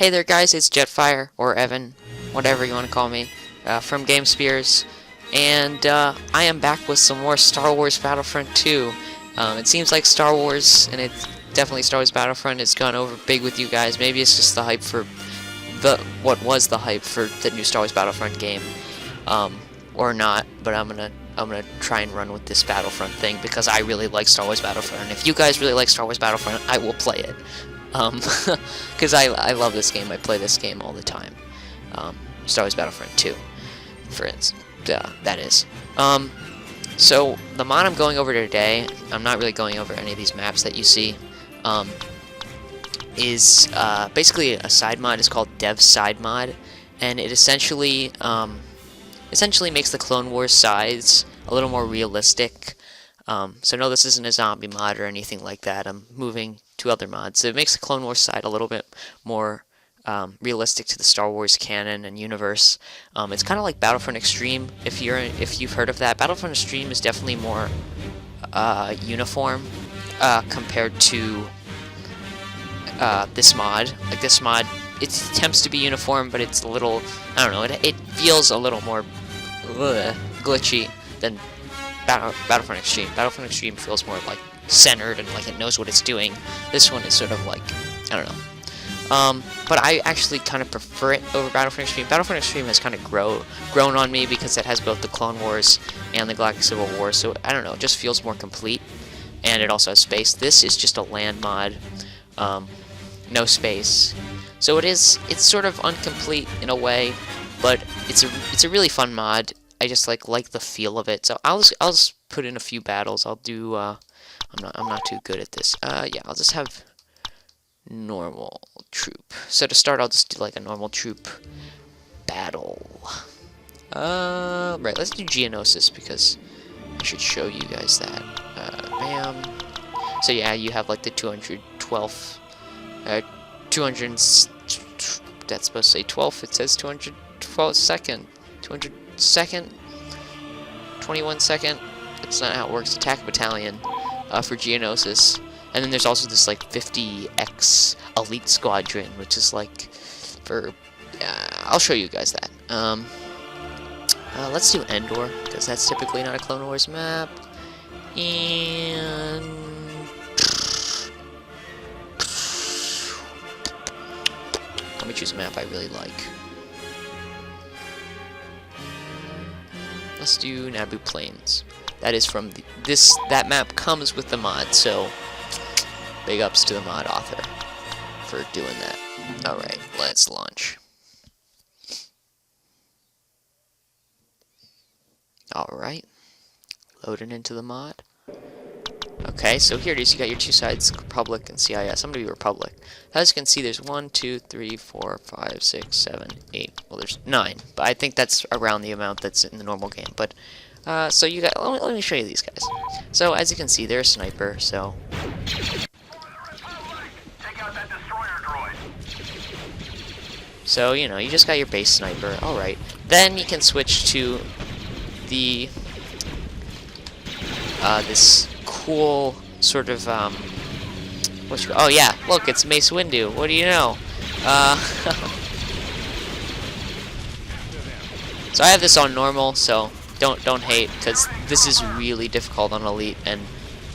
Hey there guys, it's Jetfire, or Evan, whatever you want to call me, from Game Spears, and I am back with some more Star Wars Battlefront 2. It seems like Star Wars, and it's definitely Star Wars Battlefront, has gone over big with you guys. Maybe it's just the hype for what was the hype for the new Star Wars Battlefront game, or not, but I'm gonna try and run with this Battlefront thing because I really like Star Wars Battlefront, and if you guys really like Star Wars Battlefront, I will play it. Because I love this game. I play this game all the time. Star Wars Battlefront 2, for instance. That is. So, the mod I'm going over today, I'm not really going over any of these maps that you see, is basically a side mod. It's called Dev Side Mod, and it essentially makes the Clone Wars sides a little more realistic. So no, this isn't a zombie mod or anything like that. I'm moving to other mods. So it makes the Clone Wars side a little bit more realistic to the Star Wars canon and universe. It's kind of like Battlefront Extreme, if you've heard of that. Battlefront Extreme is definitely more uniform compared to this mod. Like this mod, it attempts to be uniform, but it's a little, I don't know, it feels a little more glitchy than Battlefront Extreme. Battlefront Extreme feels more like centered and like it knows what it's doing. This one is sort of like, I don't know. But I actually kind of prefer it over Battlefront Extreme. Battlefront Extreme has kind of grown on me because it has both the Clone Wars and the Galactic Civil War, so I don't know, it just feels more complete. And it also has space. This is just a land mod, no space. So it's sort of incomplete in a way, but it's a really fun mod. I just like the feel of it. So I'll just put in a few battles. I'll do I'm not too good at this. Yeah, I'll just have normal troop. So to start, I'll just do like a normal troop battle. Right, let's do Geonosis because I should show you guys that. Bam. So yeah, you have like the 212 that's supposed to say 12th. It says 212 second. 200 second, 21 second. That's not how it works. Attack battalion for Geonosis, and then there's also this like 50x elite squadron, which is like for. I'll show you guys that. Let's do Endor because that's typically not a Clone Wars map, and let me choose a map I really like. Let's do Naboo Plains. That is from that map comes with the mod, so big ups to the mod author for doing that. Alright, let's launch. Alright. Loading into the mod. Okay, so here it is. You got your two sides, Republic and CIS. I'm going to be Republic. As you can see, there's 1, 2, 3, 4, 5, 6, 7, 8. Well, there's 9. But I think that's around the amount that's in the normal game. But, so you got, let me show you these guys. So, as you can see, they're a sniper, so. So, you know, you just got your base sniper. Alright. Then you can switch to the, this cool sort of oh yeah, look, it's Mace Windu. What do you know? So I have this on normal, so don't hate, because this is really difficult on elite, and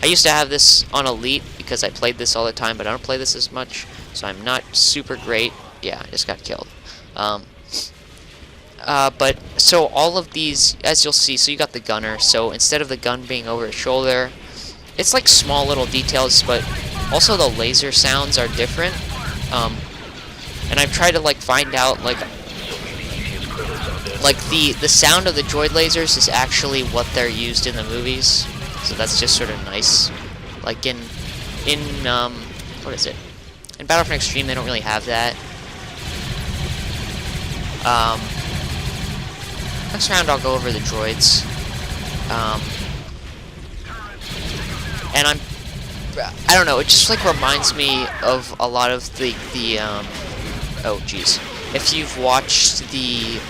I used to have this on elite because I played this all the time, but I don't play this as much, so I'm not super great. Yeah, I just got killed. But so all of these, as you'll see, so you got the gunner, so instead of the gun being over his shoulder, it's like small little details, but also the laser sounds are different. And I've tried to like find out like the sound of the droid lasers is actually what they're used in the movies. So that's just sort of nice. Like in what is it? In Battlefront Extreme they don't really have that. Next round I'll go over the droids. And I don't know, it just like reminds me of a lot of the oh geez. If you've watched the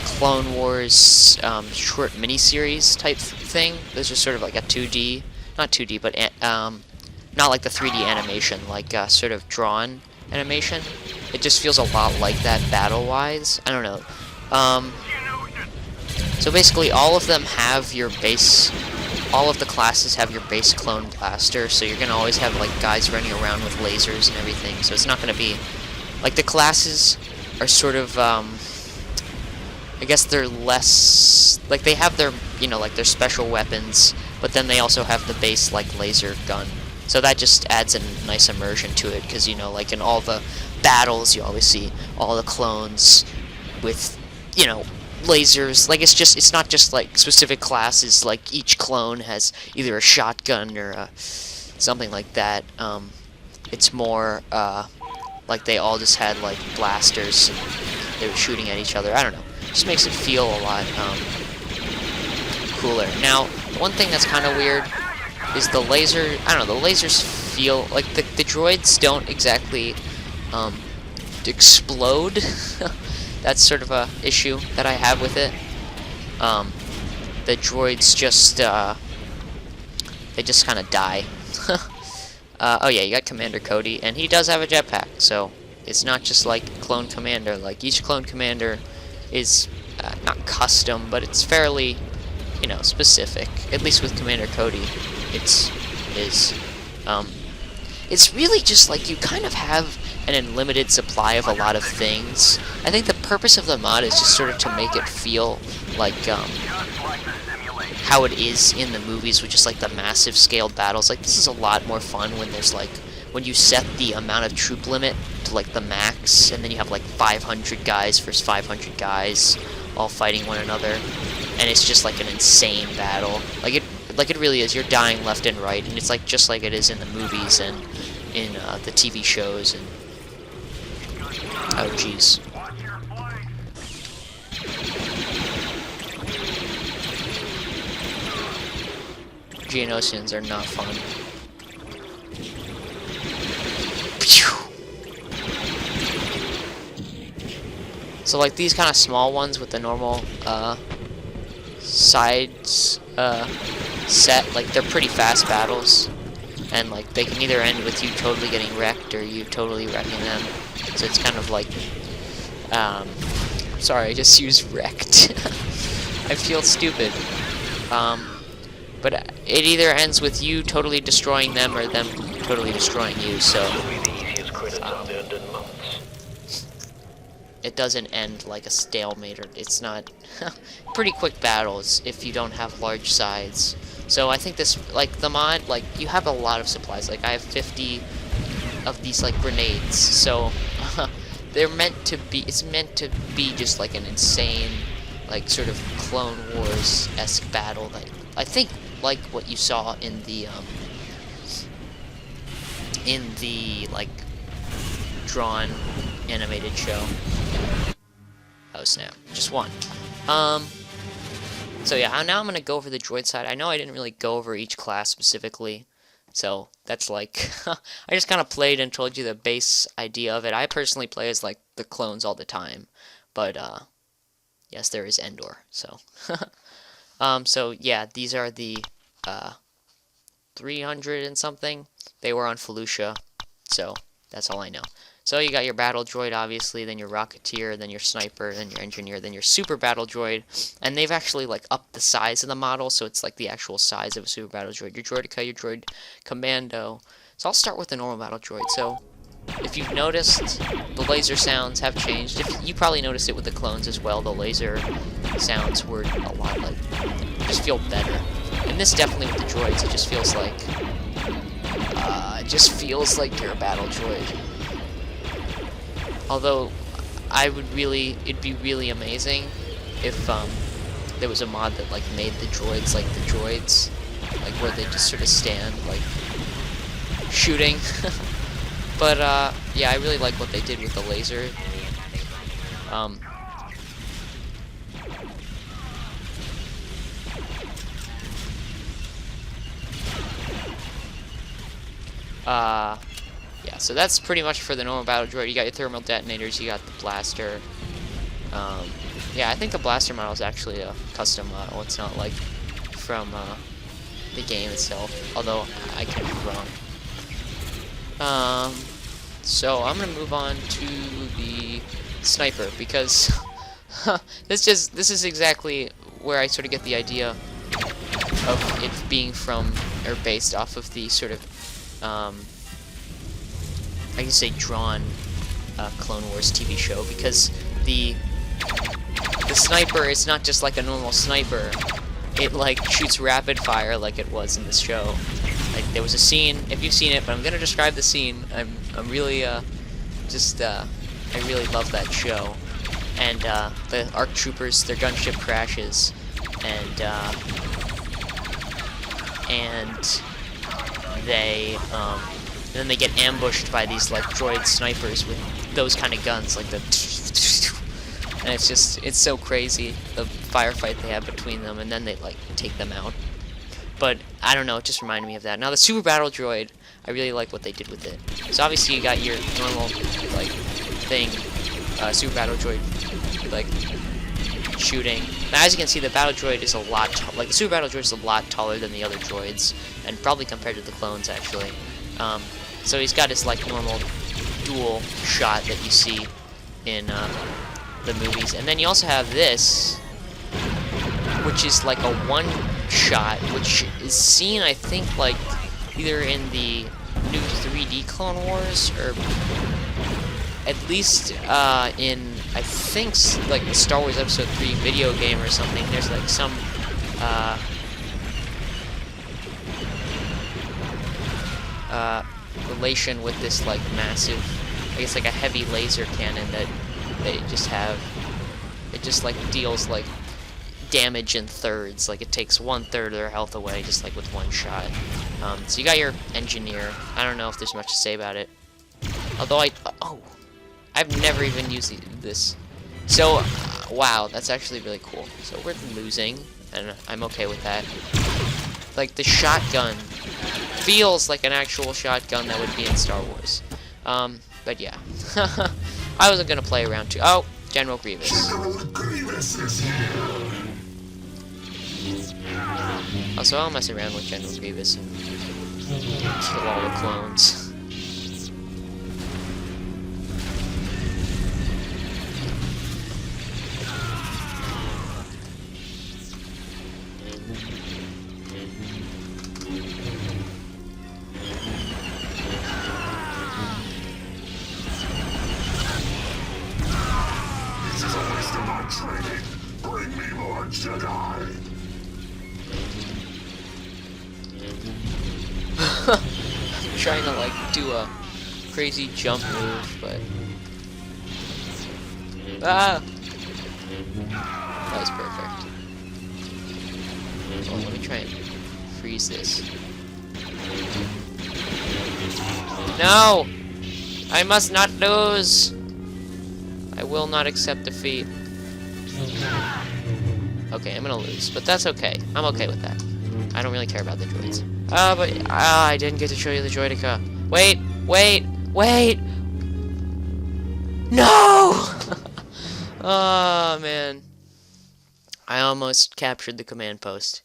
Clone Wars short miniseries type thing, those are sort of like a 2D, not 2D, but not like the 3D animation, like sort of drawn animation. It just feels a lot like that battle-wise. I don't know. So basically, all of them have your base. All of the classes have your base clone blaster, so you're gonna always have like guys running around with lasers and everything. So it's not gonna be like the classes are sort of. I guess they're less like they have their like their special weapons, but then they also have the base like laser gun. So that just adds a nice immersion to it, because like in all the battles you always see all the clones with lasers. Like it's not just like specific classes, like each clone has either a shotgun or something like that. It's more like they all just had like blasters and they were shooting at each other. I don't know, just makes it feel a lot cooler. Now one thing that's kind of weird is the laser. I don't know, the lasers feel like the droids don't exactly explode. That's sort of a issue that I have with it. The droids just they just kind of die. Oh yeah, you got Commander Cody, and he does have a jetpack, so it's not just like Clone Commander. Like each Clone Commander is not custom, but it's fairly specific. At least with Commander Cody, it's really just like you kind of have an unlimited supply of a lot of things. I think the purpose of the mod is just sort of to make it feel like how it is in the movies, with just like the massive scaled battles. Like this is a lot more fun when there's like when you set the amount of troop limit to like the max, and then you have like 500 guys versus 500 guys all fighting one another, and it's just like an insane battle. Like it really is. You're dying left and right, and it's like just like it is in the movies and in the TV shows. And oh jeez. Geonosians are not fun. So like these kind of small ones with the normal sides set, like they're pretty fast battles, and like they can either end with you totally getting wrecked or you totally wrecking them. So it's kind of like sorry, I just used wrecked. I feel stupid. But it either ends with you totally destroying them or them totally destroying you, so it doesn't end like a stalemate, or it's not pretty quick battles if you don't have large sides. So I think this, like the mod, like you have a lot of supplies. Like I have 50 of these like grenades, so they're meant to be, it's meant to be just like an insane, like sort of Clone Wars-esque battle that I think like what you saw in the like drawn animated show. Oh snap, just one. So yeah, now I'm gonna go over the droid side. I know I didn't really go over each class specifically, so that's like I just kind of played and told you the base idea of it. I personally play as like the clones all the time, but yes, there is Endor. So so yeah, these are the 300 and something. They were on Felucia, so that's all I know. So you got your battle droid, obviously, then your rocketeer, then your sniper, then your engineer, then your super battle droid, and they've actually like upped the size of the model, so it's like the actual size of a super battle droid. Your droideka, your droid commando. So I'll start with the normal battle droid. So if you've noticed, the laser sounds have changed. You probably noticed it with the clones as well. The laser sounds were a lot like, just feel better. And this definitely with the droids, it just feels like you're a battle droid. Although it'd be really amazing if there was a mod that like made the droids like the droids, like where they just sort of stand like shooting. But yeah, I really like what they did with the laser. Yeah, so that's pretty much for the normal battle droid. You got your thermal detonators, you got the blaster. Yeah, I think the blaster model is actually a custom model. It's not like from the game itself, although I could be wrong. So I'm gonna move on to the sniper because this is exactly where I sort of get the idea of it being from or based off of the sort of I can say drawn Clone Wars TV show, because the sniper is not just like a normal sniper. It like shoots rapid fire like it was in this show. Like there was a scene, if you've seen it, but I'm gonna describe the scene. I'm really I really love that show. And the ARC troopers, their gunship crashes, and they then they get ambushed by these like droid snipers with those kind of guns, like the and it's so crazy, the firefight they have between them, and then they like take them out. But I don't know, it just reminded me of that. Now the super battle droid, I really like what they did with it. So obviously you got your normal like thing, super battle droid like shooting. Now as you can see, the battle droid is a lot like the super battle droid is a lot taller than the other droids, and probably compared to the clones actually. So he's got his like normal dual shot that you see in the movies, and then you also have this, which is like a one shot, which is seen I think like either in the new 3D Clone Wars or at least in I think like the Star Wars Episode 3 video game or something. There's like some relation with this like massive, I guess like a heavy laser cannon that they just have. It just like deals like damage in thirds, like it takes 1/3 of their health away just like with one shot. So you got your engineer. I don't know if there's much to say about it, although I've never even used this. So wow, that's actually really cool. So we're losing, and I'm okay with that. Like the shotgun feels like an actual shotgun that would be in Star Wars. But yeah. I wasn't gonna play around too. Oh, General Grievous. General Grievous is here. Also, I'll mess around with General Grievous and kill all the clones. Training. Bring me more Jedi. I'm trying to like do a crazy jump move, but that was perfect. Oh, let me try and freeze this. No! I must not lose! I will not accept defeat. Okay, I'm gonna lose, but that's okay. I'm okay with that. I don't really care about the droids. But I didn't get to show you the droideka. Wait! No! Oh, man. I almost captured the command post.